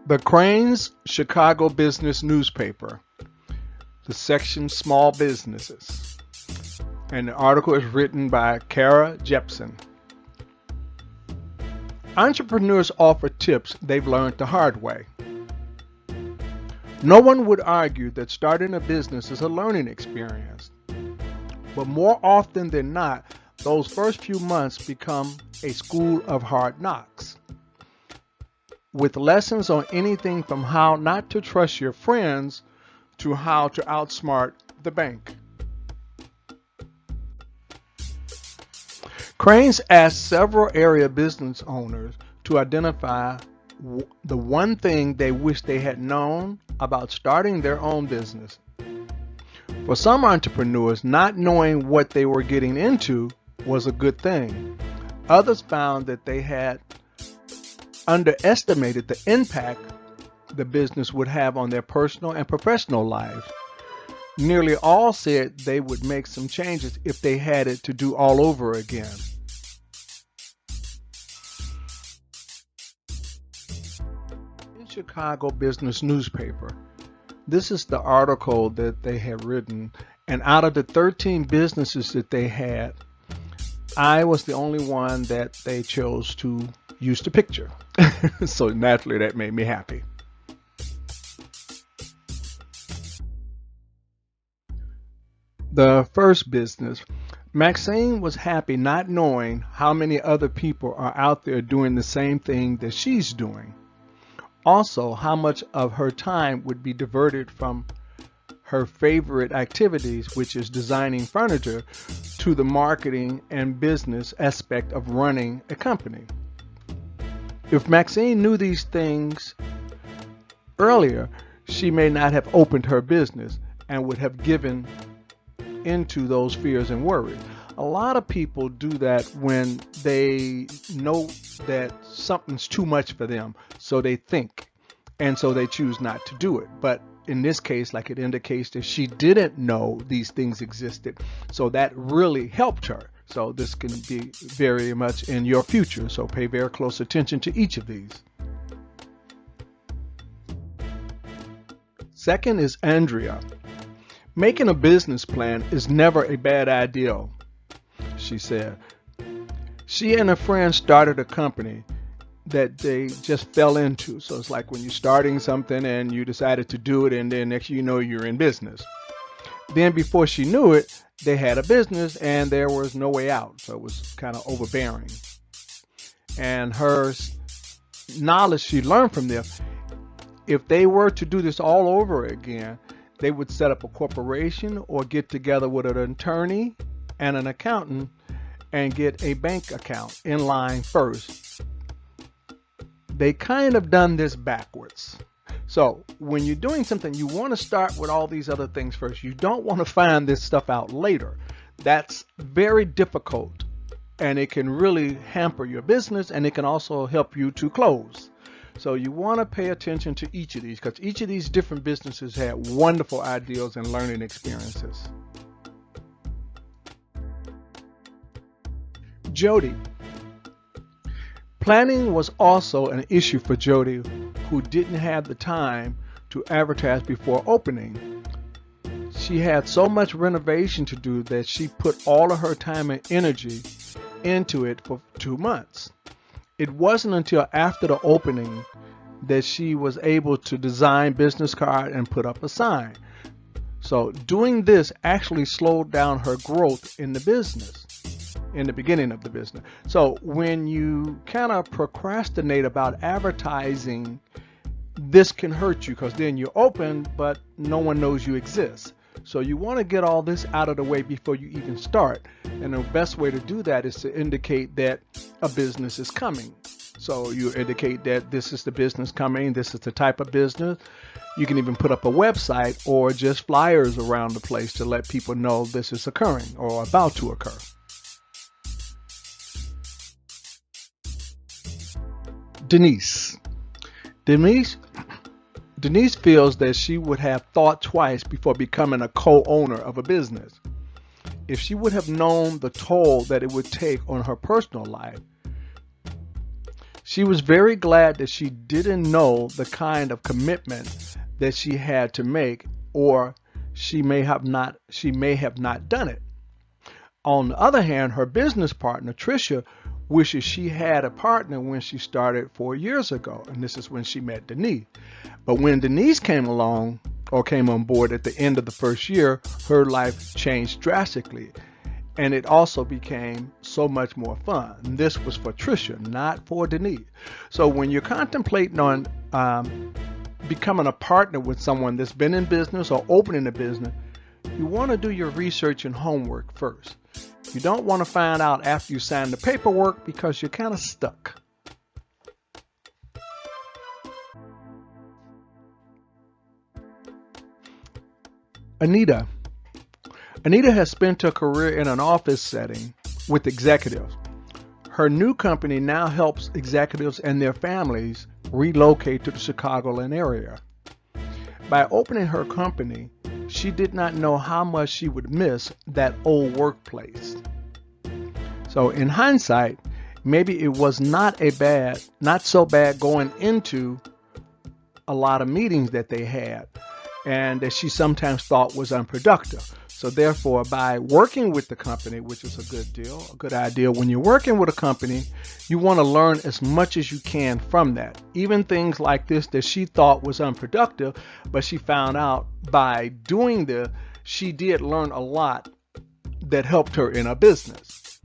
The CRAIN'S Chicago Business Newspaper, the section Small Businesses. And the article is written by Kara Jepson. Entrepreneurs offer tips they've learned the hard way. No one would argue that starting a business is a learning experience, but more often than not, those first few months become a school of hard knocks, with lessons on anything from how not to trust your friends to how to outsmart the bank. Crain's asked several area business owners to identify the one thing they wish they had known about starting their own business. For some entrepreneurs, not knowing what they were getting into was a good thing. Others found that they had underestimated the impact the business would have on their personal and professional lives. Nearly all said they would make some changes if they had it to do all over again. In Chicago Business Newspaper, this is the article that they have written, and out of the 13 businesses that they had, I was the only one that they chose to use the picture. So naturally that made me happy. The first business, Maxine was happy not knowing how many other people are out there doing the same thing that she's doing. Also, how much of her time would be diverted from her favorite activities, which is designing furniture, to the marketing and business aspect of running a company. If Maxine knew these things earlier, she may not have opened her business and would have given into those fears and worries. A lot of people do that when they know that something's too much for them, so they think, and so they choose not to do it. But in this case, like it indicates that she didn't know these things existed, so that really helped her. So this can be very much in your future, so pay very close attention to each of these. Second is Andrea. Making a business plan is never a bad idea, she said. She and a friend started a company that they just fell into. So it's like when you're starting something and you decided to do it, and then next you know you're in business. Then before she knew it, they had a business and there was no way out. So it was kind of overbearing. And her knowledge she learned from them, if they were to do this all over again, they would set up a corporation or get together with an attorney and an accountant and get a bank account in line first. They kind of done this backwards. So when you're doing something, you want to start with all these other things first. You don't want to find this stuff out later. That's very difficult, and it can really hamper your business, and it can also help you to close. So you want to pay attention to each of these, because each of these different businesses had wonderful ideas and learning experiences. Jody. Planning was also an issue for Jody, who didn't have the time to advertise before opening. She had so much renovation to do that she put all of her time and energy into it for 2 months. It wasn't until after the opening that she was able to design business card and put up a sign. So doing this actually slowed down her growth in the business, in the beginning of the business. So when you kind of procrastinate about advertising, this can hurt you, because then you're open, but no one knows you exist. So you want to get all this out of the way before you even start. And the best way to do that is to indicate that a business is coming. So you indicate that this is the business coming, this is the type of business. You can even put up a website or just flyers around the place to let people know this is occurring or about to occur. Denise feels that she would have thought twice before becoming a co-owner of a business. If she would have known the toll that it would take on her personal life, She was very glad that she didn't know the kind of commitment that she had to make, or she may have not done it. On the other hand, her business partner, Tricia, wishes she had a partner when she started 4 years ago, and this is when she met Denise. But when Denise came along or came on board at the end of the first year, her life changed drastically, and it also became so much more fun. And this was for Tricia, not for Denise. So when you're contemplating on becoming a partner with someone that's been in business or opening a business, you want to do your research and homework first. You don't want to find out after you sign the paperwork, because you're kind of stuck. Anita. Anita has spent her career in an office setting with executives. Her new company now helps executives and their families relocate to the Chicagoland area. By opening her company, she did not know how much she would miss that old workplace. So in hindsight, maybe it was not so bad going into a lot of meetings that they had, and that she sometimes thought was unproductive. So therefore, by working with the company, which is a good idea, when you're working with a company, you want to learn as much as you can from that. Even things like this that she thought was unproductive, but she found out by doing this, she did learn a lot that helped her in her business.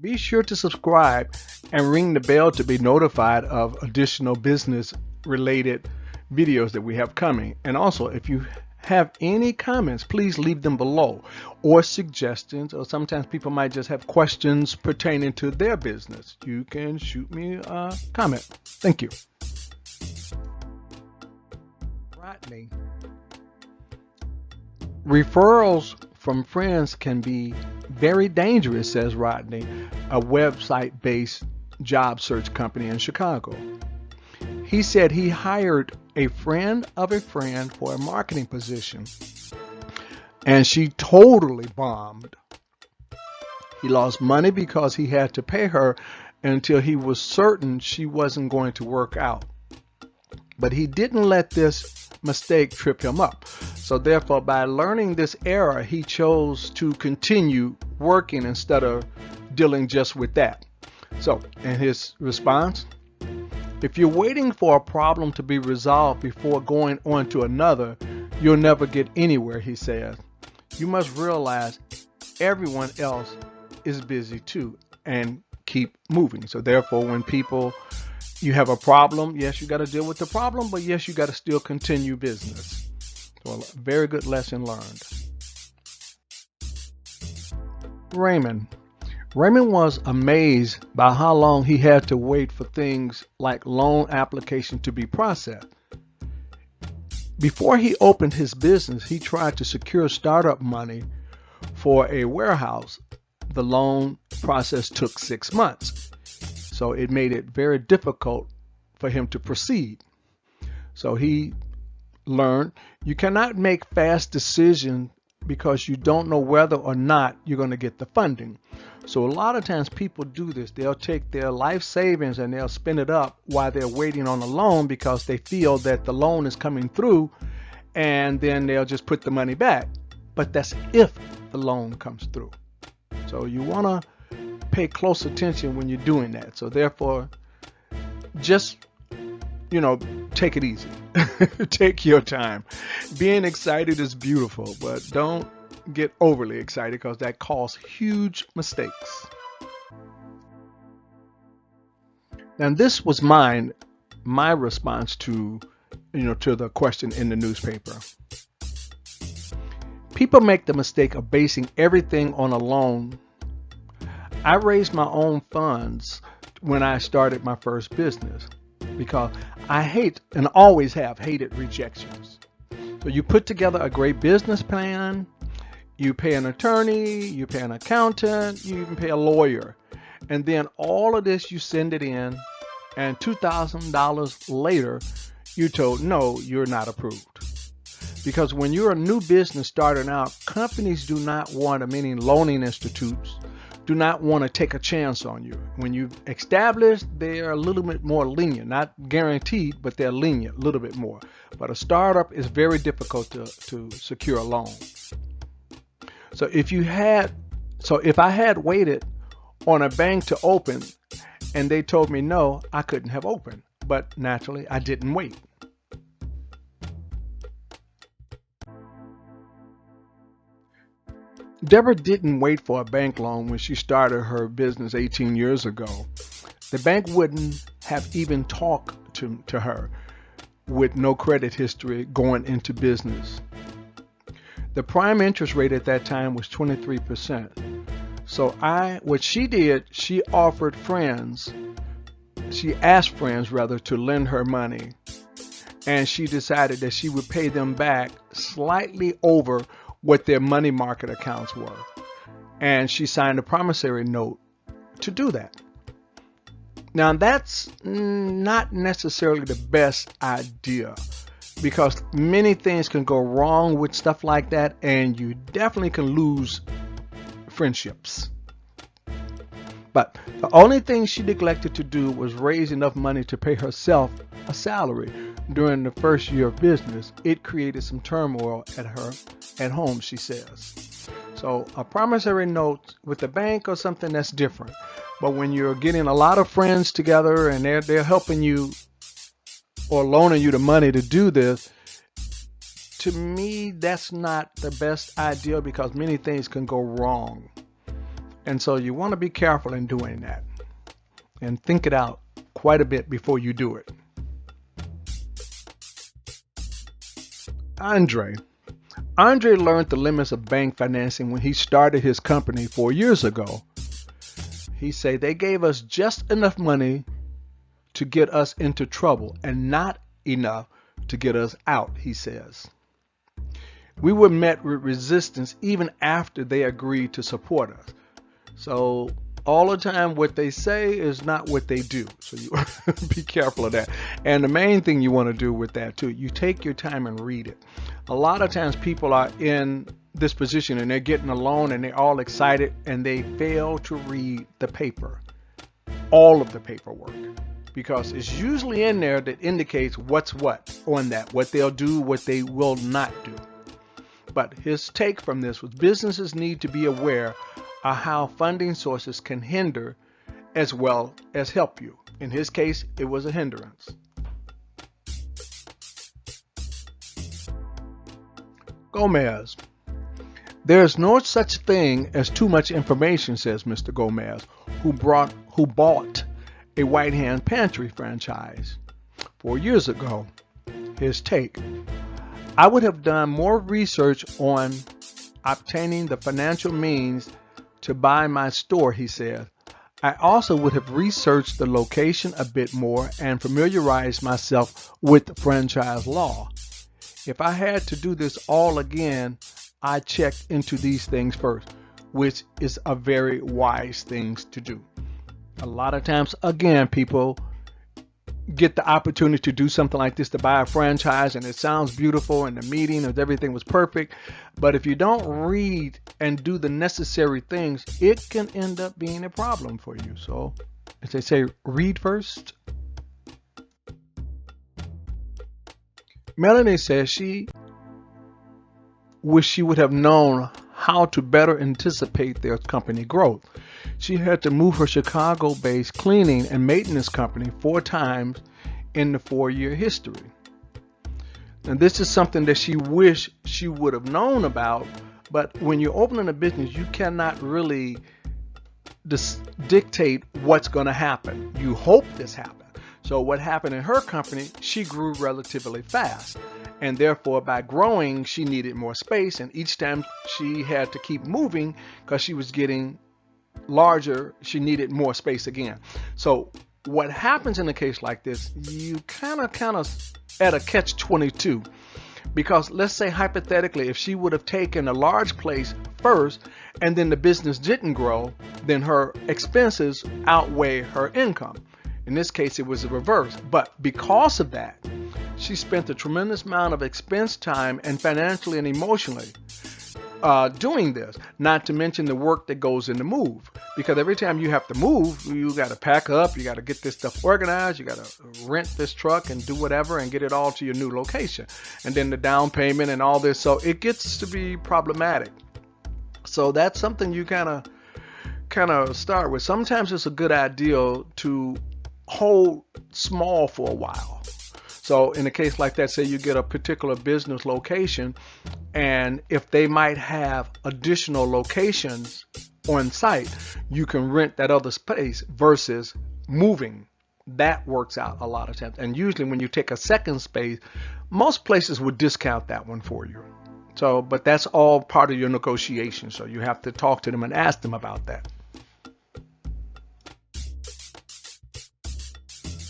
Be sure to subscribe and ring the bell to be notified of additional business-related videos that we have coming. And also, if you have any comments, please leave them below, or suggestions, or sometimes people might just have questions pertaining to their business. You can shoot me a comment. Thank you. Rodney. Referrals from friends can be very dangerous, says Rodney, a website-based job search company in Chicago. He said he hired a friend of a friend for a marketing position, and she totally bombed. He lost money because he had to pay her until he was certain she wasn't going to work out. But he didn't let this mistake trip him up. So therefore, by learning this error, he chose to continue working instead of dealing just with that. So, in his response, if you're waiting for a problem to be resolved before going on to another, you'll never get anywhere, he says. You must realize everyone else is busy too, and keep moving. So therefore, when you have a problem, yes, you got to deal with the problem, but yes, you got to still continue business. So a very good lesson learned. Raymond was amazed by how long he had to wait for things like loan application to be processed. Before he opened his business, he tried to secure startup money for a warehouse. The loan process took 6 months, so it made it very difficult for him to proceed. So he learned you cannot make fast decisions because you don't know whether or not you're going to get the funding. So a lot of times people do this. They'll take their life savings and they'll spend it up while they're waiting on a loan because they feel that the loan is coming through, and then they'll just put the money back. But that's if the loan comes through. So you want to pay close attention when you're doing that. So therefore, just, take it easy. Take your time. Being excited is beautiful, but don't get overly excited because that causes huge mistakes. And this was my response to the question in the newspaper. People make the mistake of basing everything on a loan. I raised my own funds when I started my first business because I hate and always have hated rejections. So you put together a great business plan, you pay an attorney, you pay an accountant, you even pay a lawyer. And then all of this, you send it in, and $2,000 later, you're told, no, you're not approved. Because when you're a new business starting out, companies do not want, meaning loaning institutes, do not want to take a chance on you. When you've established, they are a little bit more lenient, not guaranteed, but they're lenient a little bit more. But a startup is very difficult to secure a loan. So if I had waited on a bank to open and they told me no, I couldn't have opened. But naturally, I didn't wait. Deborah didn't wait for a bank loan when she started her business 18 years ago. The bank wouldn't have even talked to her with no credit history going into business. The prime interest rate at that time was 23%. So what she did, she asked friends rather to lend her money, and she decided that she would pay them back slightly over what their money market accounts were. And she signed a promissory note to do that. Now that's not necessarily the best idea, because many things can go wrong with stuff like that, and you definitely can lose friendships. But the only thing she neglected to do was raise enough money to pay herself a salary. During the first year of business, it created some turmoil at home, she says. So a promissory note with the bank or something, that's different. But when you're getting a lot of friends together and they're helping you or loaning you the money to do this, to me, that's not the best idea, because many things can go wrong. And so you want to be careful in doing that and think it out quite a bit before you do it. Andre learned the limits of bank financing when he started his company 4 years ago. He said they gave us just enough money to get us into trouble and not enough to get us out, he says. We were met with resistance even after they agreed to support us. So all the time what they say is not what they do. So you be careful of that. And the main thing you want to do with that too, you take your time and read it. A lot of times people are in this position and they're getting a loan and they're all excited and they fail to read the paper, all of the paperwork, because it's usually in there that indicates what's what on that, what they'll do, what they will not do. But his take from this was businesses need to be aware of how funding sources can hinder as well as help you. In his case, it was a hindrance. Gomez. There's no such thing as too much information, says Mr. Gomez, who bought a White Hand Pantry franchise 4 years ago. His take: I would have done more research on obtaining the financial means to buy my store, he said. I also would have researched the location a bit more and familiarized myself with franchise law. If I had to do this all again, I checked into these things first, which is a very wise thing to do. A lot of times, again, people get the opportunity to do something like this, to buy a franchise, and it sounds beautiful and the meeting and everything was perfect. But if you don't read and do the necessary things, it can end up being a problem for you. So, as they say, read first. Melanie says she wished she would have known how to better anticipate their company growth. She had to move her Chicago-based cleaning and maintenance company 4 times in the 4-year history. And this is something that she wished she would have known about, but when you're opening a business, you cannot really dictate what's going to happen. You hope this happens. So what happened in her company, she grew relatively fast. And therefore, by growing, she needed more space. And each time she had to keep moving because she was getting larger, she needed more space again. So what happens in a case like this, you kind of at a catch-22. Because let's say hypothetically, if she would have taken a large place first and then the business didn't grow, then her expenses outweigh her income. In this case, it was the reverse. But because of that, she spent a tremendous amount of expense time and financially and emotionally doing this, not to mention the work that goes in the move. Because every time you have to move, you got to pack up, you got to get this stuff organized, you got to rent this truck and do whatever and get it all to your new location. And then the down payment and all this. So it gets to be problematic. So that's something you kind of start with. Sometimes it's a good idea to hold small for a while. So in a case like that, say you get a particular business location, and if they might have additional locations on site, you can rent that other space versus moving. That works out a lot of times. And usually when you take a second space, most places would discount that one for you. So, but that's all part of your negotiation. So you have to talk to them and ask them about that.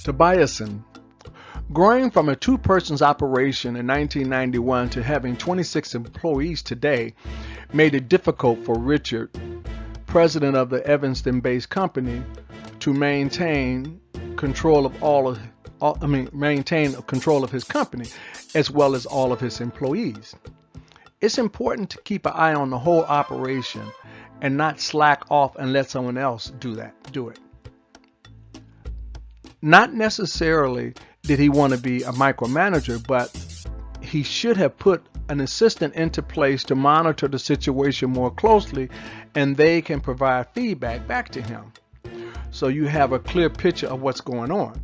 Tobiasen. Growing from a two-person operation in 1991 to having 26 employees today made it difficult for Richard, president of the Evanston-based company, to maintain control of his company as well as all of his employees. It's important to keep an eye on the whole operation and not slack off and let someone else do it. Not necessarily did he want to be a micromanager, but he should have put an assistant into place to monitor the situation more closely, and they can provide feedback back to him. So you have a clear picture of what's going on.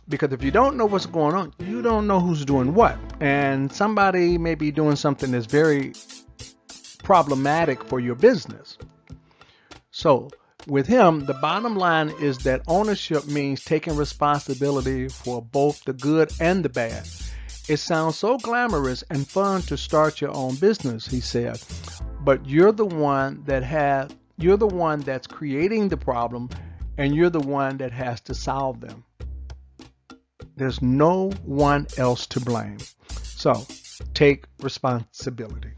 Because if you don't know what's going on, you don't know who's doing what. And somebody may be doing something that's very problematic for your business. So with him, the bottom line is that ownership means taking responsibility for both the good and the bad. It sounds so glamorous and fun to start your own business, he said, but you're the one that's creating the problem, and you're the one that has to solve them. There's no one else to blame. So take responsibility.